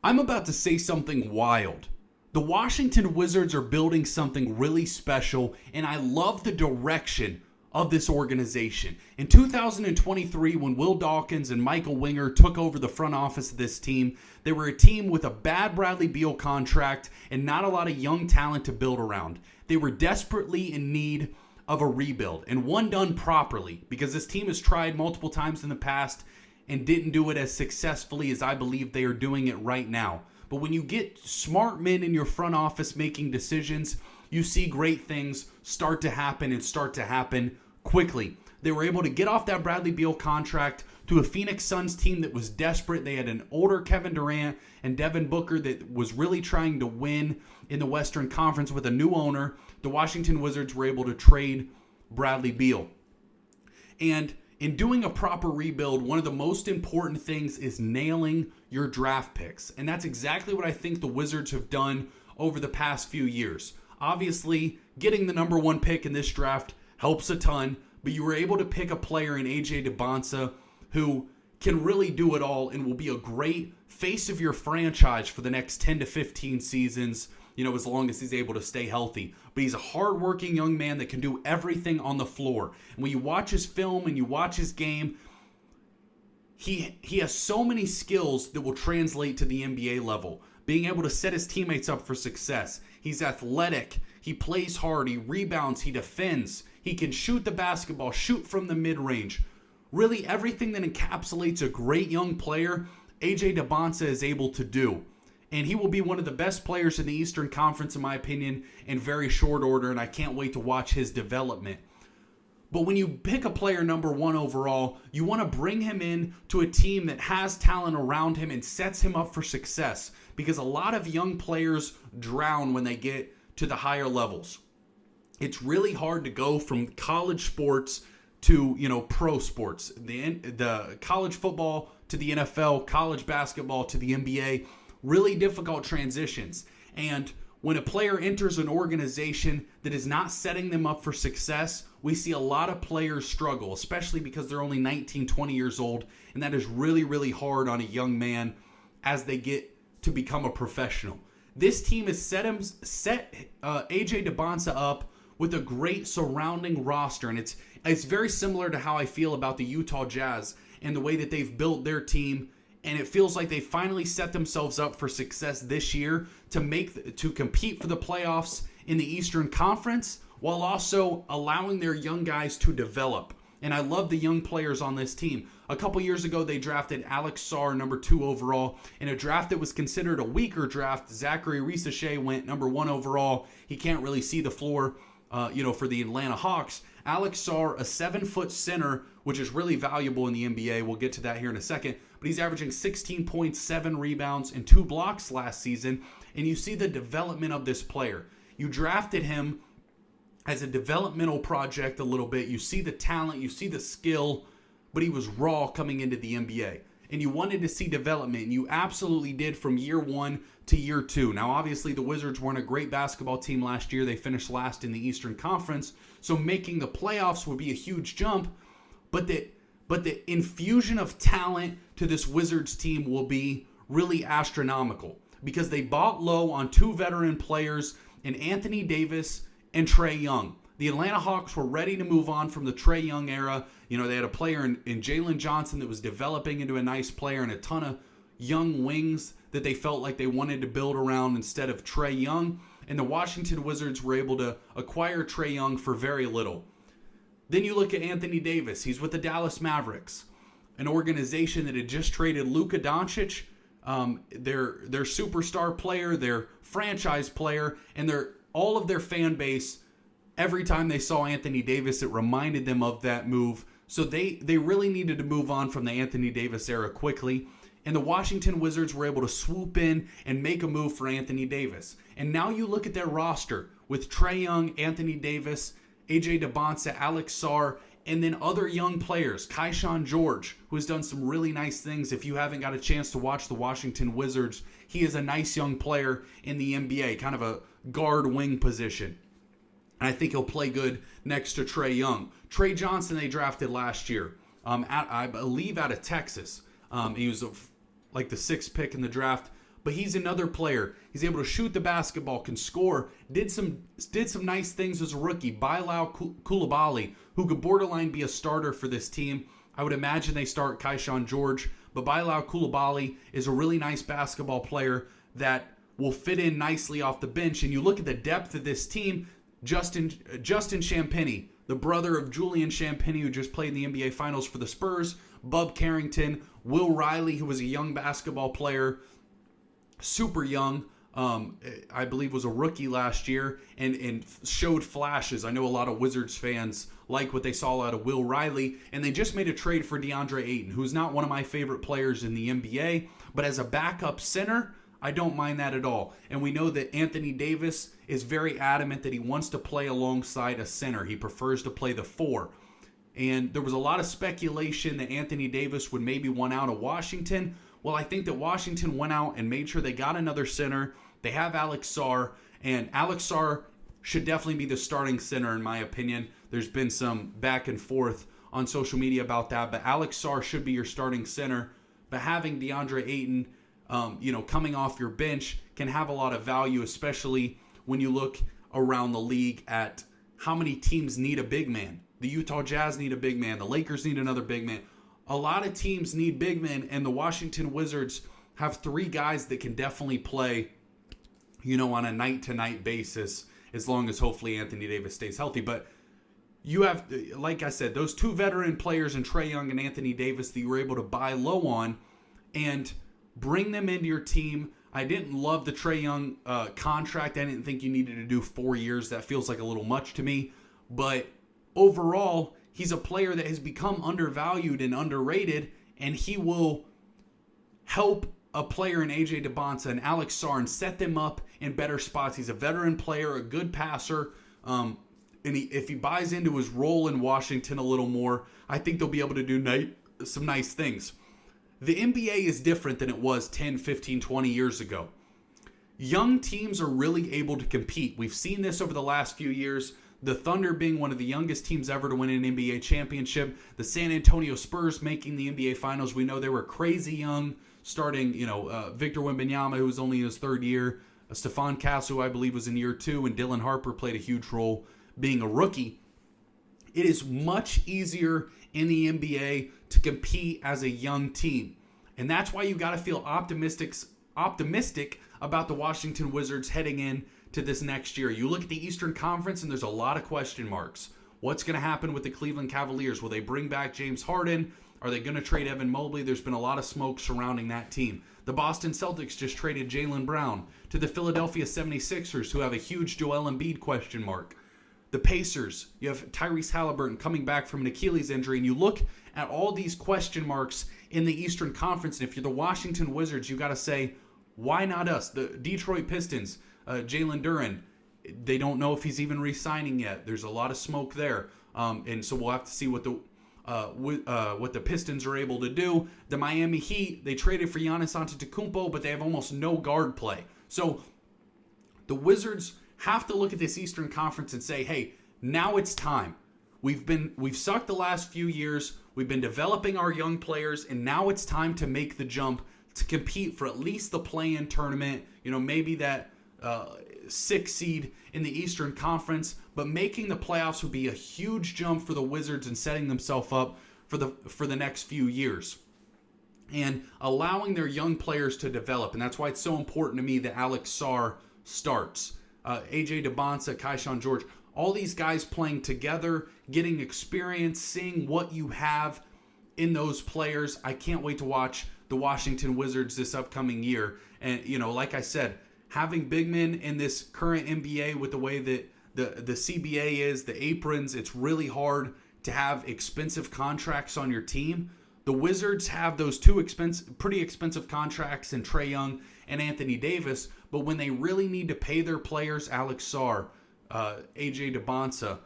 I'm about to say something wild. The Washington Wizards are building something really special, and I love the direction of this organization. In 2023, when Will Dawkins and Michael Winger took over the front office of this team, they were a team with a bad Bradley Beal contract and not a lot of young talent to build around. They were desperately in need of a rebuild, and one done properly, because this team has tried multiple times in the past and didn't do it as successfully as I believe they are doing it right now. But when you get smart men in your front office making decisions, you see great things start to happen quickly. They were able to get off that Bradley Beal contract to a Phoenix Suns team that was desperate. They had an older Kevin Durant and Devin Booker that was really trying to win in the Western Conference with a new owner. The Washington Wizards were able to trade Bradley Beal. And in doing a proper rebuild, one of the most important things is nailing your draft picks. And that's exactly what I think the Wizards have done over the past few years. Obviously, getting the number one pick in this draft helps a ton, but you were able to pick a player in AJ Dybantsa who can really do it all and will be a great face of your franchise for the next 10 to 15 seasons, as long as he's able to stay healthy. But he's a hardworking young man that can do everything on the floor. And when you watch his film and you watch his game, he has so many skills that will translate to the NBA level. Being able to set his teammates up for success. He's athletic. He plays hard. He rebounds. He defends. He can shoot the basketball, shoot from the mid-range. Really, everything that encapsulates a great young player, AJ Dybantsa is able to do. And he will be one of the best players in the Eastern Conference, in my opinion, in very short order, and I can't wait to watch his development. But when you pick a player number one overall, you want to bring him in to a team that has talent around him and sets him up for success, because a lot of young players drown when they get to the higher levels. It's really hard to go from college sports to, pro sports. The college football to the NFL, college basketball to the NBA. Really difficult transitions. And when a player enters an organization that is not setting them up for success, we see a lot of players struggle, especially because they're only 19, 20 years old. And that is really, really hard on a young man as they get to become a professional. This team has set AJ Dybantsa up with a great surrounding roster. And it's very similar to how I feel about the Utah Jazz and the way that they've built their team. And it feels like they finally set themselves up for success this year to compete for the playoffs in the Eastern Conference, while also allowing their young guys to develop. And I love the young players on this team. A couple years ago, they drafted Alex Sarr, number 2 overall. In a draft that was considered a weaker draft, Zachary Risachet went number 1 overall. He can't really see the floor, for the Atlanta Hawks. Alex Sarr, a 7-foot center, which is really valuable in the NBA. We'll get to that here in a second. But he's averaging 16.7 rebounds and 2 blocks last season. And you see the development of this player. You drafted him as a developmental project a little bit. You see the talent, you see the skill, but he was raw coming into the NBA. And you wanted to see development, and you absolutely did from year 1 to year 2. Now, obviously, the Wizards weren't a great basketball team last year. They finished last in the Eastern Conference, so making the playoffs would be a huge jump. But the infusion of talent to this Wizards team will be really astronomical, because they bought low on 2 veteran players in Anthony Davis and Trae Young. The Atlanta Hawks were ready to move on from the Trae Young era. They had a player in Jalen Johnson that was developing into a nice player, and a ton of young wings that they felt like they wanted to build around instead of Trae Young. And the Washington Wizards were able to acquire Trae Young for very little. Then you look at Anthony Davis. He's with the Dallas Mavericks, an organization that had just traded Luka Doncic, their superstar player, their franchise player, and all of their fan base. Every time they saw Anthony Davis, it reminded them of that move. So they really needed to move on from the Anthony Davis era quickly. And the Washington Wizards were able to swoop in and make a move for Anthony Davis. And now you look at their roster with Trae Young, Anthony Davis, AJ Dybantsa, Alex Sarr, and then other young players. Kyshawn George, who has done some really nice things. If you haven't got a chance to watch the Washington Wizards, he is a nice young player in the NBA, kind of a guard wing position. And I think he'll play good next to Trae Young. Trey Johnson they drafted last year, I believe out of Texas. He was like the 6th pick in the draft. but he's another player. He's able to shoot the basketball, can score, did some nice things as a rookie. Bilal Coulibaly, who could borderline be a starter for this team. I would imagine they start Kyshawn George, but Bilal Coulibaly is a really nice basketball player that will fit in nicely off the bench. And you look at the depth of this team, Justin Champagnie, the brother of Julian Champagnie, who just played in the NBA Finals for the Spurs, Bub Carrington, Will Riley, who was a young basketball player, super young, I believe was a rookie last year, and showed flashes. I know a lot of Wizards fans like what they saw out of Will Riley, and they just made a trade for Deandre Ayton, who's not one of my favorite players in the NBA, but as a backup center, I don't mind that at all. And we know that Anthony Davis is very adamant that he wants to play alongside a center. He prefers to play the 4. And there was a lot of speculation that Anthony Davis would maybe want out of Washington. Well, I think that Washington went out and made sure they got another center. They have Alex Sarr, and Alex Sarr should definitely be the starting center in my opinion. There's been some back and forth on social media about that, but Alex Sarr should be your starting center. But having DeAndre Ayton, coming off your bench can have a lot of value, especially when you look around the league at how many teams need a big man. The Utah Jazz need a big man. The Lakers need another big man. A lot of teams need big men, and the Washington Wizards have 3 guys that can definitely play, on a night-to-night basis, as long as hopefully Anthony Davis stays healthy. But you have, like I said, those 2 veteran players in Trae Young and Anthony Davis that you were able to buy low on and bring them into your team. I didn't love the Trae Young contract. I didn't think you needed to do 4 years. That feels like a little much to me. But overall, he's a player that has become undervalued and underrated, and he will help a player in AJ Dybantsa and Alex Sarr and set them up in better spots. He's a veteran player, a good passer, and if he buys into his role in Washington a little more, I think they'll be able to do some nice things. The NBA is different than it was 10, 15, 20 years ago. Young teams are really able to compete. We've seen this over the last few years. The Thunder being one of the youngest teams ever to win an NBA championship. The San Antonio Spurs making the NBA Finals. We know they were crazy young, starting, Victor Wembanyama, who was only in his 3rd year. Stephon Castle, who I believe was in year 2. And Dylan Harper played a huge role being a rookie. It is much easier in the NBA to compete as a young team. And that's why you got to feel optimistic about the Washington Wizards heading in to this next year. You look at the Eastern Conference and there's a lot of question marks. What's going to happen with the Cleveland Cavaliers? Will they bring back James Harden? Are they going to trade Evan Mobley? There's been a lot of smoke surrounding that team. The Boston Celtics just traded Jaylen Brown to the Philadelphia 76ers, who have a huge Joel Embiid question mark. The Pacers, you have Tyrese Halliburton coming back from an Achilles injury, and you look at all these question marks in the Eastern Conference, and if you're the Washington Wizards, you got to say, why not us? The Detroit Pistons, Jalen Duren, they don't know if he's even re-signing yet. There's a lot of smoke there, and so we'll have to see what the Pistons are able to do. The Miami Heat, they traded for Giannis Antetokounmpo, but they have almost no guard play. So the Wizards have to look at this Eastern Conference and say, hey, now it's time. We've sucked the last few years. We've been developing our young players, and now it's time to make the jump to compete for at least the play-in tournament. Maybe that 6th seed in the Eastern Conference, but making the playoffs would be a huge jump for the Wizards and setting themselves up for the next few years and allowing their young players to develop. And that's why it's so important to me that Alex Sarr starts. AJ Dybantsa, Kyshawn George, all these guys playing together, getting experience, seeing what you have in those players. I can't wait to watch the Washington Wizards this upcoming year. And, like I said, having big men in this current NBA with the way that the CBA is, the aprons, it's really hard to have expensive contracts on your team. The Wizards have those 2 pretty expensive contracts in Trae Young and Anthony Davis, but when they really need to pay their players, Alex Sarr, AJ Dybantsa,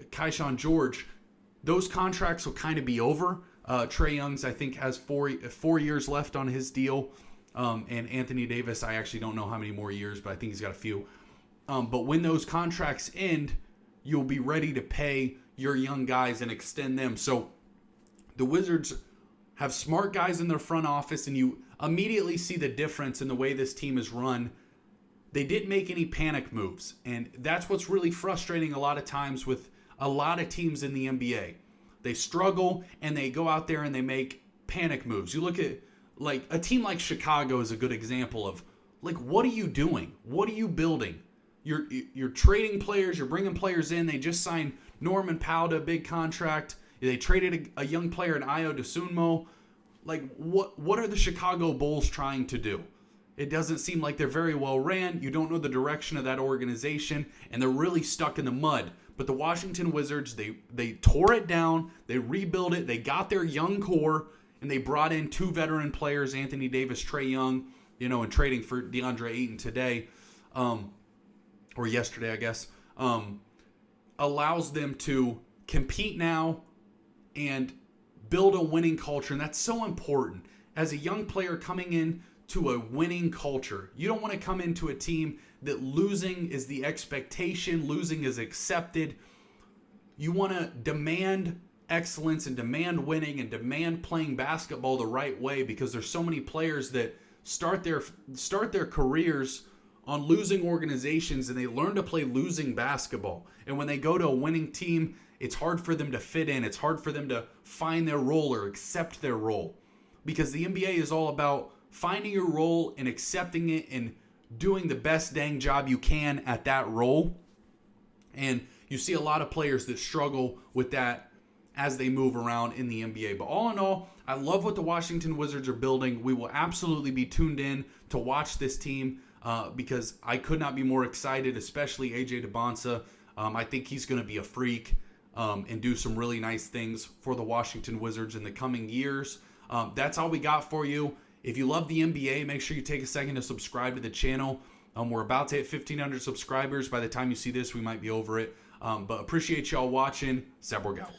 Kyshawn George, those contracts will kind of be over. Trae Young's, I think, has 4 years left on his deal. And Anthony Davis, I actually don't know how many more years, but I think he's got a few. But when those contracts end, you'll be ready to pay your young guys and extend them. So the Wizards have smart guys in their front office, and immediately see the difference in the way this team is run. They didn't make any panic moves, and that's what's really frustrating a lot of times with a lot of teams in the NBA. They struggle, and they go out there and they make panic moves. You look at, like, a team like Chicago is a good example of, like, what are you doing? What are you building? You're trading players. You're bringing players in. They just signed Norman Powell to a big contract. They traded a young player in Ayo Dosunmu. Like, what are the Chicago Bulls trying to do? It doesn't seem like they're very well ran. You don't know the direction of that organization, and they're really stuck in the mud. But the Washington Wizards, they tore it down. They rebuilt it. They got their young core, and they brought in 2 veteran players, Anthony Davis, Trae Young, and trading for DeAndre Ayton today, or yesterday, I guess, allows them to compete now and build a winning culture. And that's so important. As a young player coming in to a winning culture, you don't want to come into a team that losing is the expectation, losing is accepted. You want to demand excellence and demand winning and demand playing basketball the right way, because there's so many players that start their careers on losing organizations, and they learn to play losing basketball. And when they go to a winning team, it's hard for them to fit in. It's hard for them to find their role or accept their role, because the NBA is all about finding your role and accepting it and doing the best dang job you can at that role. And you see a lot of players that struggle with that as they move around in the NBA. But all in all, I love what the Washington Wizards are building. We will absolutely be tuned in to watch this team because I could not be more excited, especially AJ Dybantsa. I think he's going to be a freak and do some really nice things for the Washington Wizards in the coming years. That's all we got for you. If you love the NBA, make sure you take a second to subscribe to the channel. We're about to hit 1,500 subscribers. By the time you see this, we might be over it. But appreciate y'all watching. Cyborg out.